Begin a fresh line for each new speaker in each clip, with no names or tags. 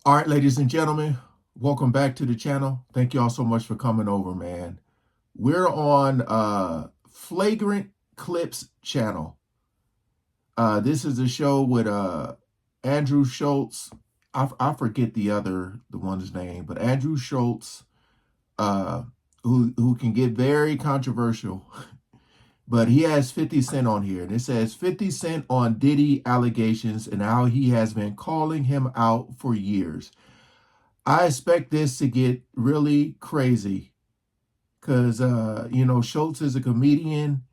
All right, ladies and gentlemen, welcome back to the channel. Thank you all so much for coming over, man. We're on Flagrant Clips channel. This is a show with Andrew Schultz. I forget the one's name, but Andrew Schultz, who can get very controversial. But he has 50 Cent on here, and it says 50 Cent on Diddy allegations and how he has been calling him out for years. I expect this to get really crazy because, Schultz is a comedian.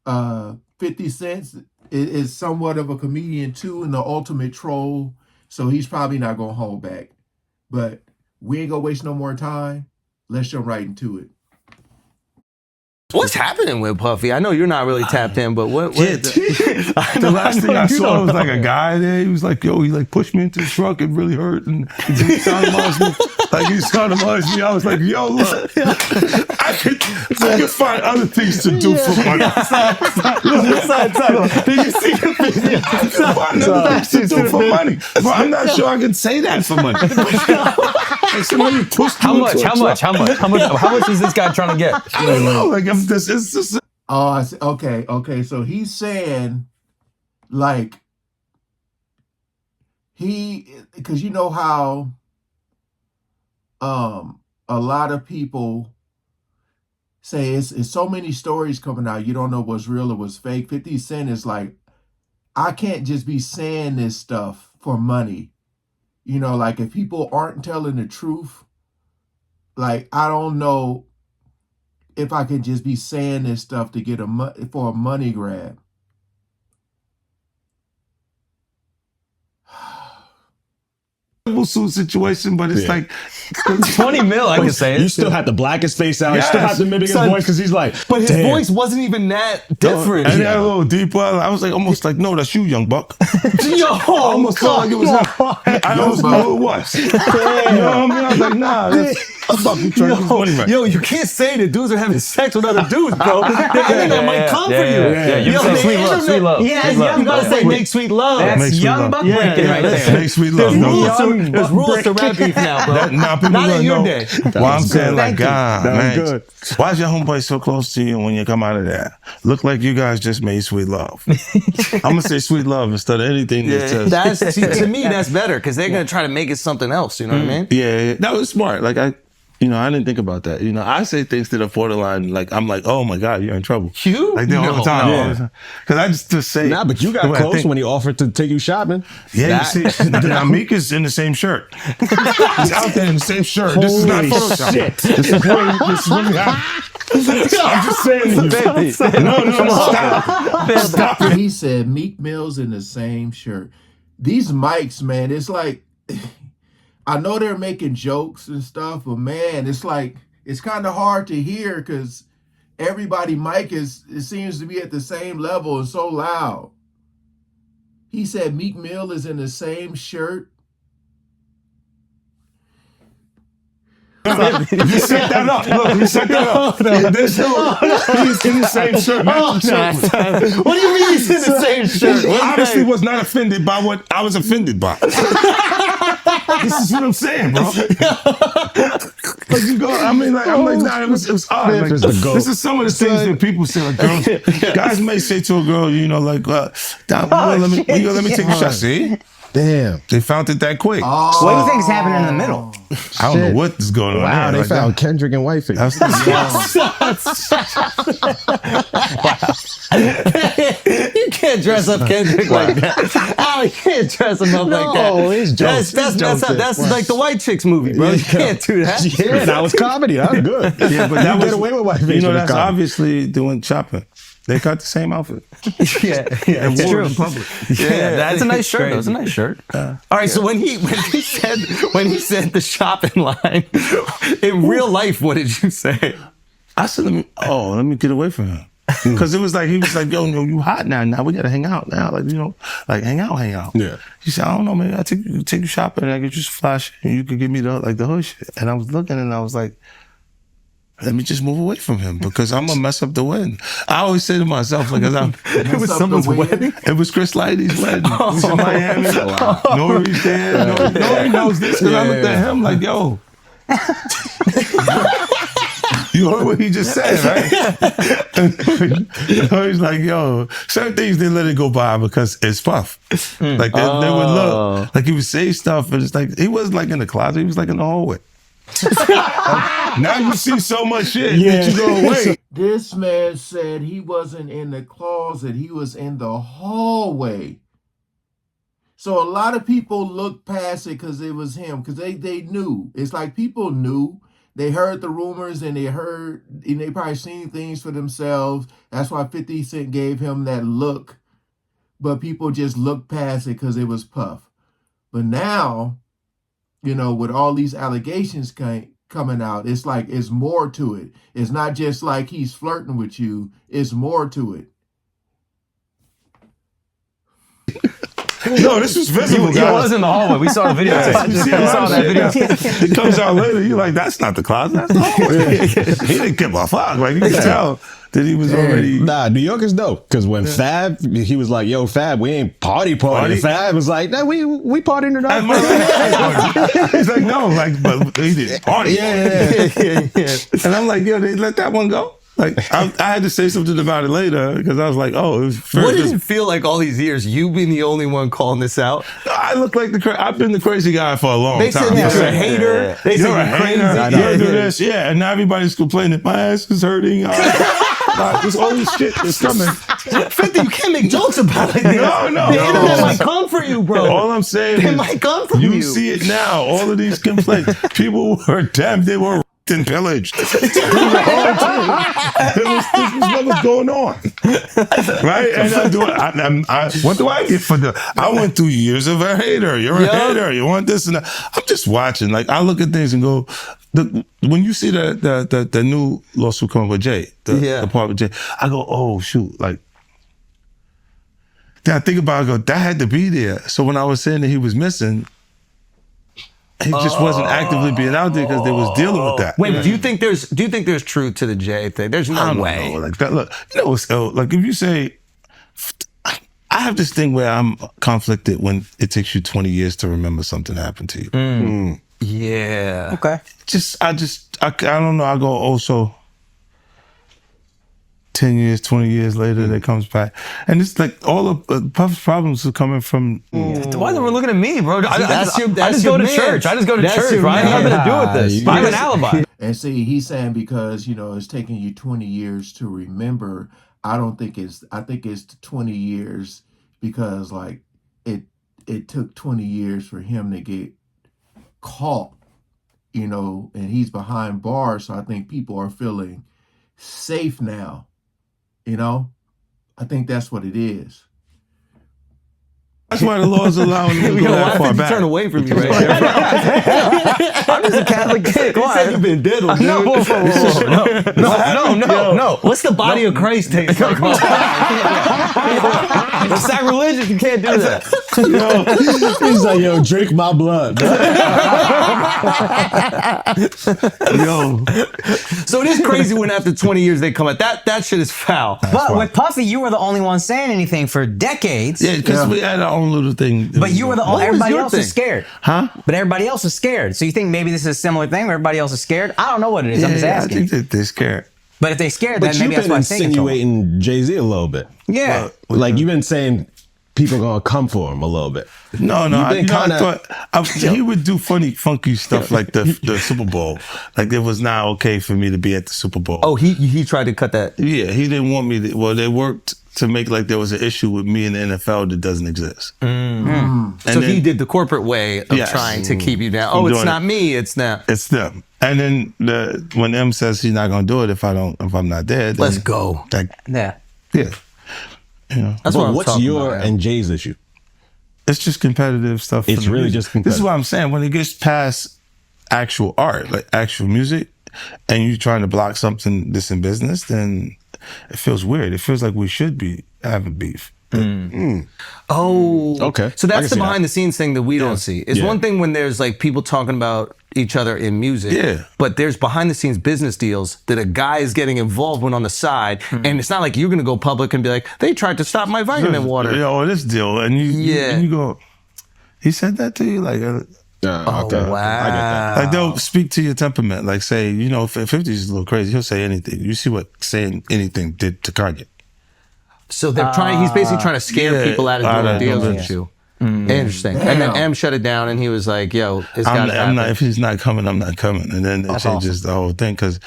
50 Cent is somewhat of a comedian too, and the ultimate troll. So he's probably not going to hold back. But we ain't going to waste no more time. Let's jump right into it.
What's happening with Puffy? I know you're not really tapped in, but what is it?
The last thing I saw was like a guy there. He was like, yo, he like pushed me into the truck. It really hurt. And he sodomized me. Like he sodomized me. I was like, yo, look, I could find other things to do for money.
Did you see the video?
I could find other things to do for money. But I'm not sure I can say that for money. Like somebody pushed
How
me
much?
into a
How
truck.
much? How much? How much is this guy trying to get?
I don't know. Like it's just.
Oh, I see. Okay. So he's saying, like, because you know how a lot of people say it's so many stories coming out, you don't know what's real or what's fake. 50 Cent is like, I can't just be saying this stuff for money. Like if people aren't telling the truth, like I don't know if I can just be saying this stuff to get for a money grab.
Suit situation, but it's like
20 mil, I can say it.
You still had the blackest face out.
Yes.
You still have to mimic his voice because he's like,
But his
damn.
voice wasn't even that different.
And a little deeper. I was like, almost like, no, that's you, young buck.
Yo,
I almost felt like it was him. I almost knew it was. You know what I mean? I was like, nah, that's Buck. You trying to get his money right.
Yo, you can't say that dudes are having sex with other dudes, bro. The internet might come for you.
You
Yo,
can
the
say
internet-
sweet love.
Yeah,
Sweet love.
you gotta say make sweet love.
Make
That's
sweet
young
love.
buck
Yeah,
breaking
yeah,
right
that's
there.
Make sweet love.
There's rules to rap beef now, bro.
People
Not in
gonna
your
know.
day.
Well, I'm saying like,
Thank you.
God,
That was
man,
good.
why is your homeboy so close to you when you come out of there? Look like you guys just made sweet love. I'm gonna say sweet love instead of anything that says.
That's to me, that's better because they're gonna try to make it something else. You know what I mean?
Yeah, that was smart. Like I didn't think about that. I say things that are borderline. Like I'm like, oh my God, you're in trouble.
You?
Like they all the
No,
time.
no.
Because I just say.
Nah, but you got
the way I
close
think.
when he offered to take you shopping.
Yeah, you see, now Mika's in the same shirt. He's out there in the same shirt. This is not
Holy
Photoshop.
shit. This is really happening. I'm just saying to you.
No, stop it.
He said Meek Mill's in the same shirt. These mics, man, it's like, I know they're making jokes and stuff, but man, it's like, it's kind of hard to hear because everybody mic it seems to be at the same level and so loud. He said Meek Mill is in the same shirt.
You set that up. Look, you set that up. There's no, he's in the same shirt. Not the shirt.
What do you mean he's in the same shirt?
He obviously was not offended by what I was offended by. This is what I'm saying, bro. Like you go, I'm like, nah, it was odd. Like, this is some of the things that people say, like girls, guys may say to a girl, like, let me take a shot. See?
Damn.
They found it that quick.
Oh,
What do you think is happening in the middle?
I don't know what is going on
Wow,
there.
they
Like,
found Kendrick and Whiteface.
You can't dress up Kendrick like that. Oh, you can't dress him up like that.
No, it's jokes.
That's like the white chicks movie, bro. You can't do that.
Yeah, that was comedy. That was good.
Yeah, but that
You
was,
get away with Whiteface.
that's obviously doing shopping. They got the same outfit.
Yeah,
And
it's
wore
true.
it in public.
Yeah, that's a nice shirt. That was a nice shirt. All right, so when he said the shopping line in real life, what did you say?
I said, let me get away from him. Because it was like, he was like, yo, you hot now. Now we got to hang out now. Like hang out.
Yeah.
He said, I don't know, maybe I'll take you shopping and I get you some flash and you could give me the hood shit. And I was looking and I was like, let me just move away from him because I'm gonna mess up the wedding. I always say to myself, like,
It was someone's wedding.
it was Chris Lighty's wedding. It was in Miami. Nori's there. Nori knows this because I looked at him like, yo. You heard what he just said, right? He's like, yo, certain things they let it go by because it's Puff. Like they would look, like he would say stuff, and it's like he wasn't like in the closet, he was like in the hallway. Now you see so much shit that you go, wait.
This man said he wasn't in the closet, he was in the hallway. So a lot of people looked past it because it was him, because they knew. It's like people knew. They heard the rumors and they probably seen things for themselves. That's why 50 Cent gave him that look. But people just looked past it because it was Puff. But now, with all these allegations coming out, it's like it's more to it. It's not just like he's flirting with you. It's more to it.
No, this was visible.
He was in the hallway. We saw the video.
You saw that video. It comes out later. You're like, that's not the closet. That's the hallway. He didn't give a fuck. Like, you could tell that he was already.
Nah, New York is dope. Because when Fab, he was like, yo, Fab, we ain't party. Fab was like, nah, we partying tonight.
He's like, no, like, but he didn't party. Yeah. And I'm like, yo, they let that one go? Like, I had to say something about it later because I was like, oh, it was first.
What does it feel like all these years, you being the only one calling this out?
I look like I've been the crazy guy for a long
They
time.
said you're a hater. They said
You're a
you're
hater.
crazy.
You do this. Yeah. And now everybody's complaining. My ass is hurting. This all this shit is coming.
50, you can't make jokes about it.
No.
The internet might come for you, bro.
All I'm saying
It
is
might come from you.
you see it now. All of these complaints. People were damn, they were and pillaged. This was what was going on, right? And what do I get for I went through years of a hater. You're a hater. You want this and that. I'm just watching. Like, I look at things and go, when you see the new lawsuit coming with Jay, the part with Jay, I go, oh shoot, like. Then I think about it, I go, that had to be there. So when I was saying that he was missing, he just wasn't actively being out there because they was dealing with that.
Wait, do you think there's truth to the Jay thing? There's no way.
Like that. Look, like if you say, I have this thing where I'm conflicted when it takes you 20 years to remember something happened to you.
Yeah.
Okay.
I don't know. I go also 10 years, 20 years later, that comes back. And it's like all of Puff's problems are coming from...
Why is everyone looking at me, bro? I just
your
go to
man.
church. I just go to church, right? I have nothing to do with this. I have an alibi.
And see, he's saying because, it's taking you 20 years to remember. I think it's 20 years because, like, it took 20 years for him to get caught, and he's behind bars. So I think people are feeling safe now. I think that's what it is.
That's why the law's allowing him to go that far back.
Turn away from you right there. I'm just a Catholic kid. He said you've been diddled, dude. No. What's the body of Christ taste like? It's sacrilegious. You can't do that.
He's like, yo, drink my blood.
So it is crazy when after 20 years they come out. That shit is foul.
But with Puffy, you were the only one saying anything for decades.
Yeah, because we had our own little thing.
But you were the only. Everybody else
thing?
was scared.
Huh?
But everybody else was scared. So you think maybe this is a similar thing where everybody else is scared? I don't know what it is. I'm just asking.
I think that they're scared.
But if they're scared,
But
then maybe
you've
that's
been
what I'm thinking.
insinuating Jay-Z a little bit.
Yeah.
Like, you've been saying people gonna come for him a little bit.
No. I thought he would do funky stuff like the Super Bowl. Like, it was not okay for me to be at the Super Bowl.
Oh, he tried to cut that.
Yeah, he didn't want me to. Well, they worked to make like there was an issue with me in the NFL that doesn't exist.
And so he did the corporate way of trying to keep you down. Oh, it's not me. It's not.
It's them. And then when M says he's not gonna do it if I'm not there, then
Let's go.
Yeah.
Yeah.
That's what I'm
What's
talking
your
about,
and Jay's issue?
It's just competitive stuff.
It's really
music.
just competitive.
This is what I'm saying. When it gets past actual art, like actual music, and you're trying to block something that's in business, then it feels weird. It feels like we should be having beef.
Oh,
Okay.
So
I can
that's the
see that.
behind the scenes thing that we don't see. It's
Yeah.
one thing when there's like people talking about each other in music.
Yeah.
But there's behind the scenes business deals that a guy is getting involved with on the side. And it's not like you're going to go public and be like, they tried to stop my vitamin water.
This deal, and you go, he said that to you, like.
Okay.
Wow.
I get that.
Like they'll speak to your temperament. Like say, if 50 is a little crazy, he'll say anything. You see what saying anything did to Kanye.
So they're trying. He's basically trying to scare people out of doing deals with you. Interesting. And then M shut it down, and he was like, "Yo, it's got to happen."
If he's not coming, I'm not coming. And then it changes the whole thing because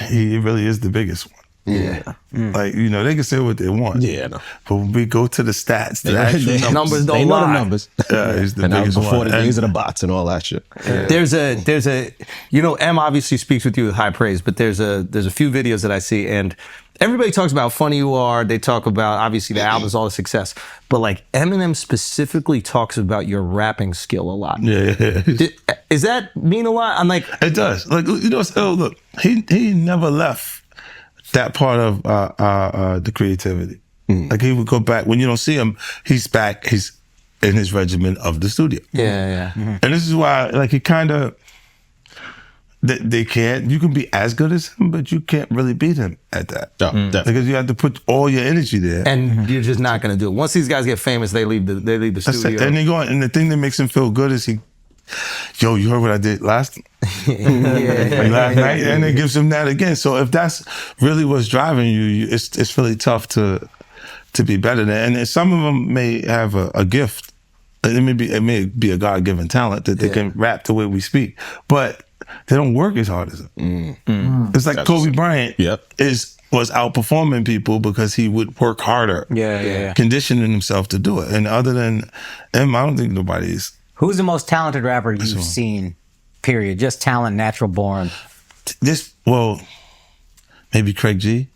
he really is the biggest one.
Yeah.
Like they can say what they want.
Yeah, no.
But when we go to the stats, the actual
Numbers don't
They know the
lie.
numbers.
Yeah, he's the
And that was
biggest
before
one.
the days of the bots and all that shit.
There's a M obviously speaks with you with high praise, but there's a few videos that I see, and everybody talks about how funny you are. They talk about obviously the album's all the success, but like Eminem specifically talks about your rapping skill a lot.
Yeah.
Does that mean a lot? I'm like,
It does. Like so look, he never left that part of the creativity. Like he would go back when you don't see him. He's back. He's in his regimen of the studio.
yeah.
And this is why, like, he kind of. They can't. You can be as good as him, but you can't really beat him at that.
Definitely.
Because you have to put all your energy there.
And you're just not going to do it. Once these guys get famous, they leave the
That's it.
studio.
And they go. And the thing that makes him feel good is you heard what I did last last night, and it gives him that again. So if that's really what's driving you, it's really tough to be better than. And some of them may have a gift. It may be a God-given talent that they can rap the way we speak, but they don't work as hard as him. It's like Kobe Bryant was outperforming people because he would work harder, conditioning himself to do it. And other than him, I don't think nobody's.
Who's the most talented rapper you've seen? Period. Just talent, natural born.
Maybe Craig G.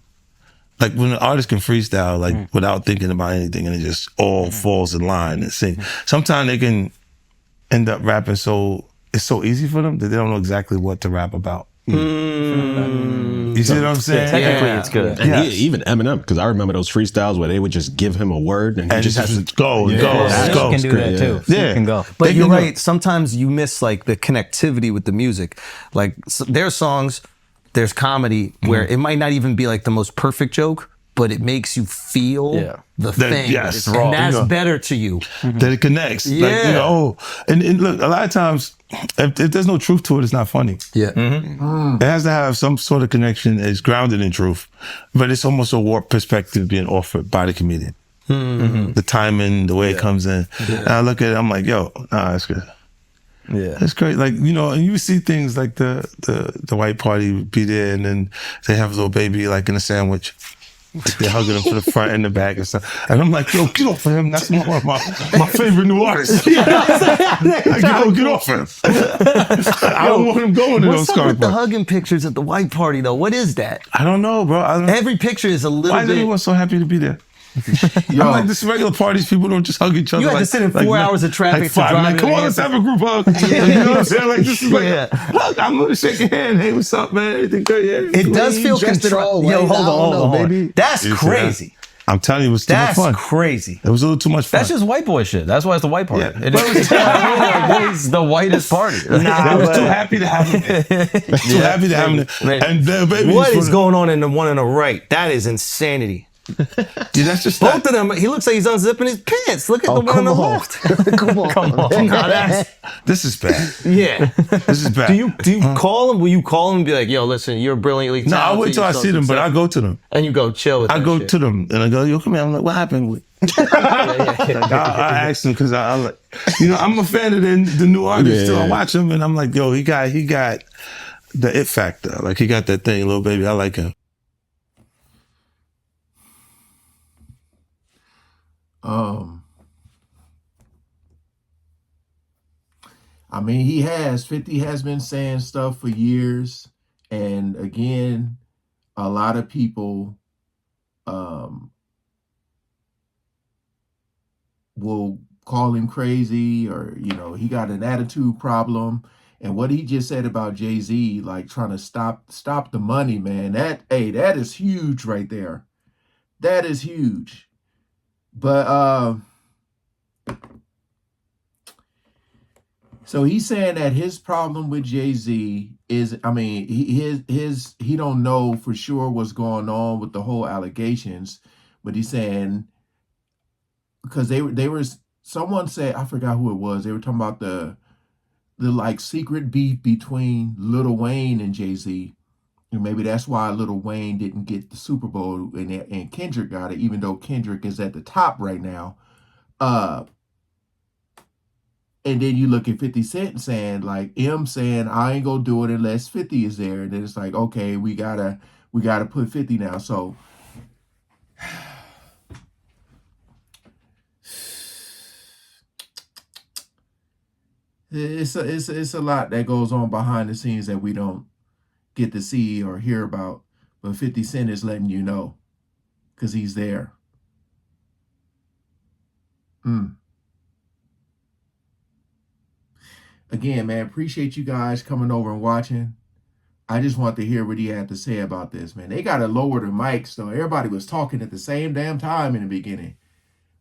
Like when an artist can freestyle, like without thinking about anything, and it just all falls in line and sing. Sometimes they can end up rapping it's so easy for them that they don't know exactly what to rap about. You see what I'm saying?
Technically, it's good.
And even Eminem, because I remember those freestyles where they would just give him a word and he just has to
go.
You can do that too.
Yeah.
You can go.
But you're right. Sometimes you miss like the connectivity with the music. Like there's songs, there's comedy where it might not even be like the most perfect joke, but it makes you feel the thing.
Yes.
And that's better to you.
That it connects.
Yeah.
Like, and look, a lot of times, if there's no truth to it, it's not funny.
Yeah.
It has to have some sort of connection. It's grounded in truth, but it's almost a warped perspective being offered by the comedian. The timing, the way it comes in. And I look at it, I'm like, that's good.
Yeah.
That's great. Like, and you see things like the white party be there and then they have a little baby like in a sandwich. Like they're hugging him to the front and the back and stuff. And I'm like, get off of him. That's one of my favorite new artists. Like, get off him. I don't want him going to those
What's up with the
cars.
hugging pictures at the white party though? What is that?
I don't know, bro.
Every picture is a little
Why is
bit.
everyone so happy to be there? I'm like, this regular parties, people don't just hug each other.
You had to sit in 4 hours of traffic
like
to
5
drive
minutes.
in
Come on,
the
let's have a group hug. You know what I'm saying? Like, this is like,
Yeah.
hug, I'm going to shake your hand. Hey, what's up, man? Everything good? Yeah.
It does feel
dressed it all
control. Yo,
white.
hold
I don't
on,
know, baby.
That's
You see that?
crazy.
I'm telling you, it was too much
That's
fun.
crazy.
It was a little too much fun.
That's just white boy shit. That's why it's the white party.
Yeah.
It is it's the whitest party.
I was too happy to have him there. Too happy to have him there. And the baby
What is going on in the one on the right? That is insanity.
Yeah, that's just
Both of them, he looks like he's unzipping his pants. Look at the one on the left.
Come on.
Nah, that's,
This is bad.
yeah.
This is bad.
Do you call him? Will you call him and be like, yo, listen, you're brilliantly talented.
No, I wait till I see them, but I go to them.
And you go chill with
I
that
go
shit.
to them and I go, yo, come here. I'm like, what happened? I asked him because I like, I'm a fan of the new artist. So I watch him and I'm like, yo, he got the it factor. Like he got that thing, little baby. I like him.
I mean, 50 has been saying stuff for years. And again, a lot of people will call him crazy or, he got an attitude problem. And what he just said about Jay-Z, like trying to stop the money, man, that is huge right there. That is huge. But so he's saying that his problem with Jay-Z is, I mean, he don't know for sure what's going on with the whole allegations, but he's saying because they were someone said, I forgot who it was, they were talking about the like secret beef between Lil Wayne and Jay-Z. And maybe that's why Lil Wayne didn't get the Super Bowl and Kendrick got it, even though Kendrick is at the top right now. And then you look at 50 Cent saying, like, M saying, I ain't gonna do it unless 50 is there. And then it's like, okay, we gotta put 50 now. So it's a lot that goes on behind the scenes that we don't get to see or hear about. But 50 Cent is letting you know because he's there. Again, man, appreciate you guys coming over and watching. I just want to hear what he had to say about this, man. They got to lower the mics, though. Everybody was talking at the same damn time in the beginning.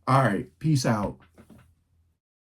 All right, peace out.